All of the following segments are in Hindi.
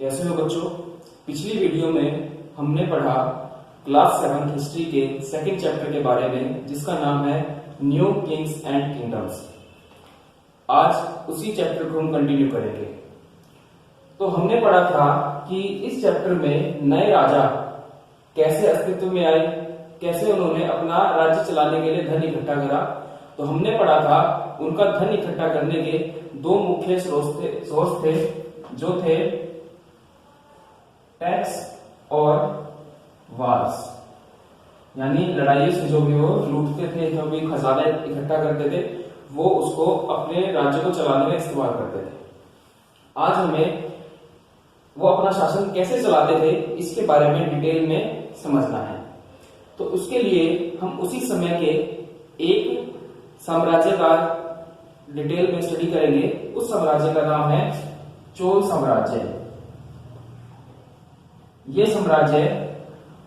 कैसे हो बच्चों। पिछली वीडियो में हमने पढ़ा क्लास 7 हिस्ट्री के सेकंड चैप्टर के बारे में जिसका नाम है न्यू किंग्स एंड किंगडम्स। आज उसी चैप्टर को हम कंटिन्यू करेंगे। तो हमने पढ़ा था कि इस चैप्टर में नए राजा कैसे अस्तित्व में आए, कैसे उन्होंने अपना राज्य चलाने के लिए धन इकट्ठा करा। तो हमने पढ़ा था उनका धन इकट्ठा करने के दो मुख्य सोर्स थे जो थे टैक्स और वार्स, यानी लड़ाइयों से जो भी वो लूटते थे, जो भी खजाना इकट्ठा करते थे, वो उसको अपने राज्य को चलाने में इस्तेमाल करते थे। आज हमें वो अपना शासन कैसे चलाते थे इसके बारे में डिटेल में समझना है। तो उसके लिए हम उसी समय के एक साम्राज्य का डिटेल में स्टडी करेंगे। उस साम्राज्य का नाम है चोल साम्राज्य। ये साम्राज्य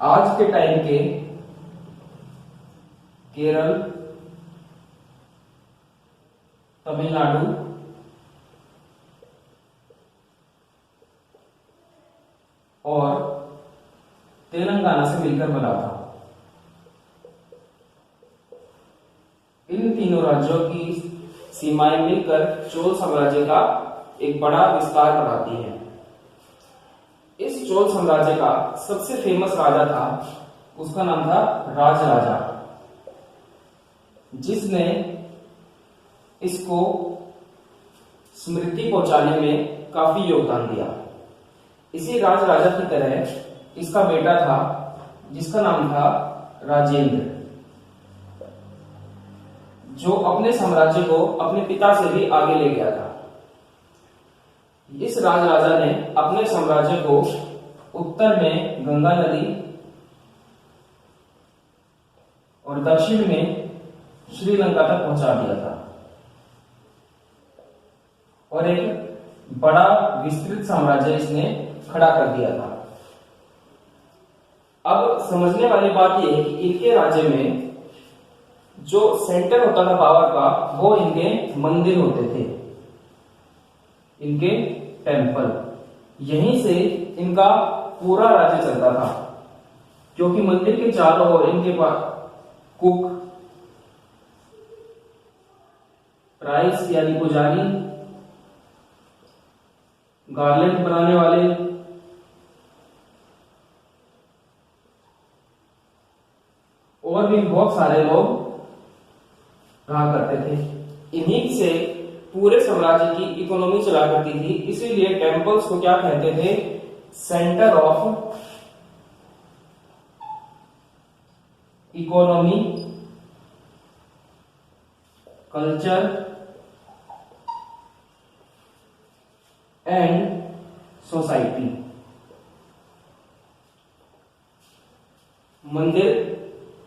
आज के टाइम के केरल, तमिलनाडु और तेलंगाना से मिलकर बना था। इन तीनों राज्यों की सीमाएं मिलकर चोल साम्राज्य का एक बड़ा विस्तार बनाती है। इस चोल साम्राज्य का सबसे फेमस राजा था, उसका नाम था राजराजा, जिसने इसको स्मृति पहुंचाने में काफी योगदान दिया। इसी राजराजा की तरह इसका बेटा था जिसका नाम था राजेंद्र, जो अपने साम्राज्य को अपने पिता से भी आगे ले गया था। इस राजराजा ने अपने साम्राज्य को उत्तर में गंगा नदी और दक्षिण में श्रीलंका तक पहुंचा दिया था और एक बड़ा विस्तृत साम्राज्य इसने खड़ा कर दिया था। अब समझने वाली बात यह है कि इनके राज्य में जो सेंटर होता था पावर का, वो इनके मंदिर होते थे, इनके टेंपल। यहीं से इनका पूरा राज्य चलता था, क्योंकि मंदिर के चारों ओर इनके पास कुक, प्राइस यानी पुजारी, गार्लैंड बनाने वाले और भी बहुत सारे लोग रहा करते थे। इन्हीं से पूरे साम्राज्य की इकोनॉमी चला करती थी। इसीलिए टेम्पल्स को क्या कहते थे? Centre of economy, culture and society. मंदिर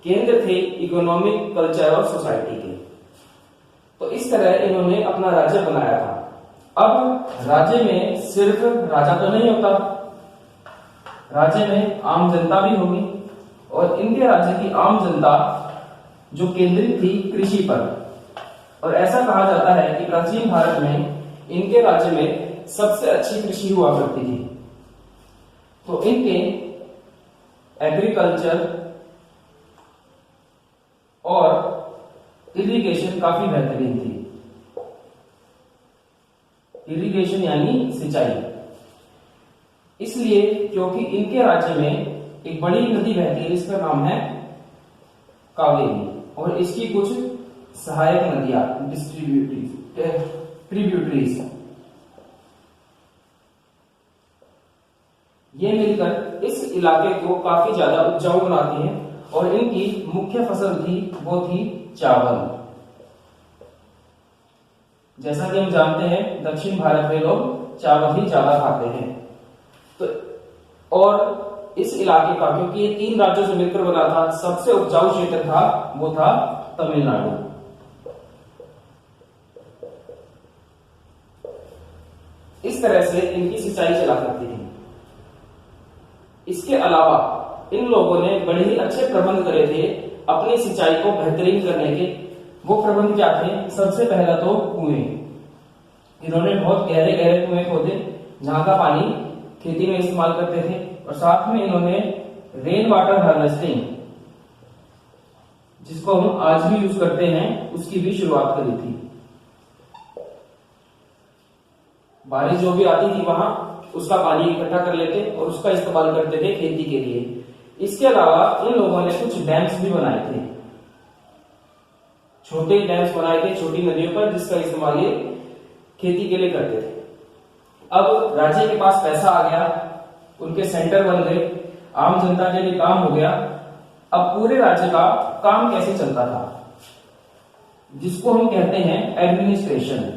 केंद्र थे इकोनॉमिक, कल्चर और सोसाइटी के। तो इस तरह इन्होंने अपना राज्य बनाया था। अब राज्य में सिर्फ राजा तो नहीं होता, राज्य में आम जनता भी होगी और इनके राज्य की आम जनता जो केंद्रित थी कृषि पर। और ऐसा कहा जाता है कि प्राचीन भारत में इनके राज्य में सबसे अच्छी कृषि हुआ करती थी। तो इनके एग्रीकल्चर और इरिगेशन काफी बेहतरीन थी। इरिगेशन यानी सिंचाई, इसलिए क्योंकि इनके राज्य में एक बड़ी नदी बहती है जिसका नाम है कावेरी, और इसकी कुछ सहायक नदियां, ट्रिब्यूटरीज, ये मिलकर इस इलाके को काफी ज्यादा उपजाऊ बनाती हैं। और इनकी मुख्य फसल थी वो थी चावल। जैसा कि हम जानते हैं दक्षिण भारत में लोग चावल ही ज्यादा खाते हैं। तो और इस इलाके का, क्योंकि ये तीन राज्यों से मिलकर बना था, सबसे उपजाऊ क्षेत्र था वो था तमिलनाडु। इस तरह से इनकी सिंचाई चला करती थी। इसके अलावा इन लोगों ने बड़े ही अच्छे प्रबंध करे थे अपनी सिंचाई को बेहतरीन करने के। वो प्रबंध क्या थे? सबसे पहला तो कुएं। इन्होंने बहुत गहरे गहरे कुएं खोदे जहां का पानी खेती में इस्तेमाल करते थे, और साथ में इन्होंने रेन वाटर हार्वेस्टिंग, जिसको हम आज भी यूज करते हैं, उसकी भी शुरुआत करी थी। बारिश जो भी आती थी वहां उसका पानी इकट्ठा कर लेते और उसका इस्तेमाल करते थे खेती के लिए। इसके अलावा इन लोगों ने कुछ डैम्स भी बनाए थे, छोटे डैम्स बनाए थे छोटी नदियों पर, जिसका इस्तेमाल ये खेती के लिए करते थे। अब राज्य के पास पैसा आ गया, उनके सेंटर बन गए, आम जनता के लिए काम हो गया। अब पूरे राज्य का काम कैसे चलता था, जिसको हम कहते हैं एडमिनिस्ट्रेशन।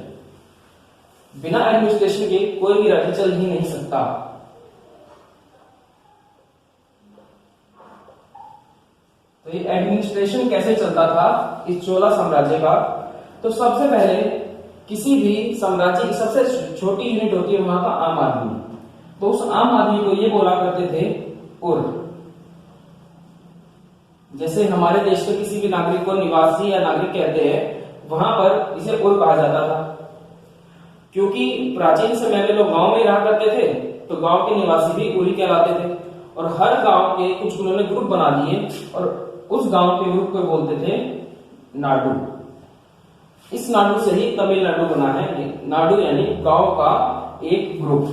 बिना एडमिनिस्ट्रेशन के कोई भी राज्य चल ही नहीं सकता। तो ये एडमिनिस्ट्रेशन कैसे चलता था इस चोला साम्राज्य का? तो सबसे पहले किसी भी साम्राज्य की सबसे छोटी यूनिट होती है वहां का आम आदमी। तो उस आम आदमी को ये बोला करते थे उर। जैसे हमारे देश के किसी भी नागरिक को निवासी या नागरिक कहते हैं, वहां पर इसे उर कहा जाता था। क्योंकि प्राचीन समय में लोग गांव में रहा करते थे, तो गांव के निवासी भी उरी कहलाते थे। और हर गांव के कुछ उन्होंने ग्रुप बना दिए और उस गांव के ग्रुप को बोलते थे नाडु। इस नाडु से ही तमिलनाडु बना है। नाडु यानी गांव का एक ग्रुप।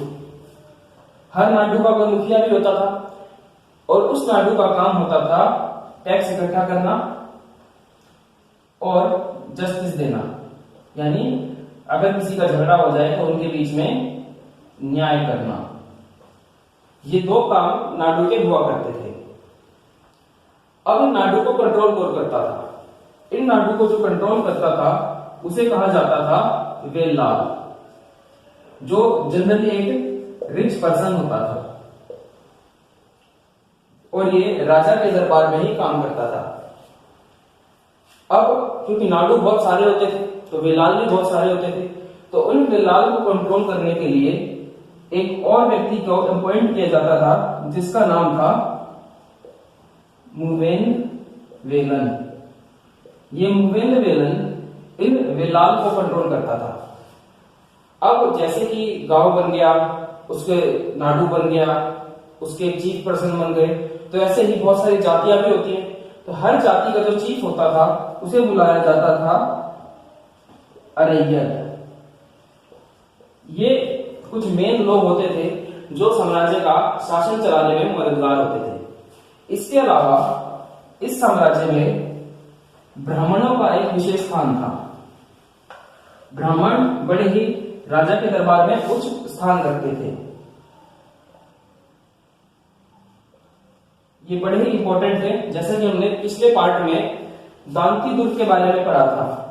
हर नाडु का कोई मुखिया भी होता था और उस नाडु का काम होता था टैक्स इकट्ठा करना और जस्टिस देना, यानी अगर किसी का झगड़ा हो जाए तो उनके बीच में न्याय करना। ये दो काम नाडु के हुआ करते थे। अब नाडु को कंट्रोल कौन करता था? इन नाडु को जो कंट्रोल करता था उसे कहा जाता था वेलाल, जो जनरली एक रिच पर्सन होता था और ये राजा के दरबार में ही काम करता था। अब क्योंकि नाडु बहुत सारे होते थे तो वेलाल भी बहुत सारे होते थे, तो उन वेलाल को कंट्रोल करने के लिए एक और व्यक्ति को अपॉइंट किया जाता था, जिसका नाम था मुवेन वेलन। ये मुवेन वेलन इन वेलाल को कंट्रोल करता था। अब जैसे कि गांव बन गया, उसके नाडु बन गया, उसके चीफ पर्सन बन गए, तो ऐसे ही बहुत सारी जातियां भी होती हैं। तो हर जाति का जो चीफ होता था उसे बुलाया जाता था अरैयर। ये कुछ मेन लोग होते थे जो साम्राज्य का शासन चलाने में मददगार होते थे। इसके अलावा इस साम्राज्य में ब्राह्मणों का एक विशेष स्थान था। ब्राह्मण बड़े ही राजा के दरबार में उच्च स्थान रखते थे। ये बड़े ही इंपॉर्टेंट थे। जैसे कि हमने पिछले पार्ट में दांती दुर्ग के बारे में पढ़ा था,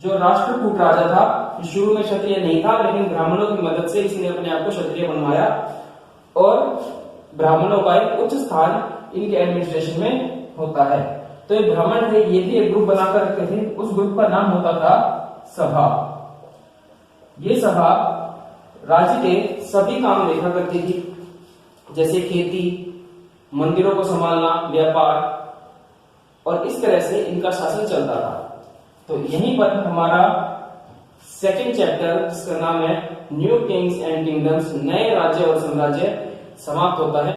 जो राष्ट्रकूट राजा था। शुरू में क्षत्रिय नहीं था, लेकिन ब्राह्मणों की मदद से इसने अपने आप को क्षत्रिय बनवाया और ब्राह्मणों का एक उच्च स्थान इनके एडमिनिस्ट्रेशन में होता है। तो ये ब्राह्मण थे, ये भी एक ग्रुप बनाकर रखते थे। उस ग्रुप का नाम होता था सभा। ये सभा राज्य के सभी काम देखा करती थी, जैसे खेती, मंदिरों को संभालना, व्यापार, और इस तरह से इनका शासन चलता था। तो यहीं पर हमारा सेकंड चैप्टर, जिसका नाम है न्यू किंग्स एंड किंगडम्स, नए राज्य और साम्राज्य, समाप्त होता है।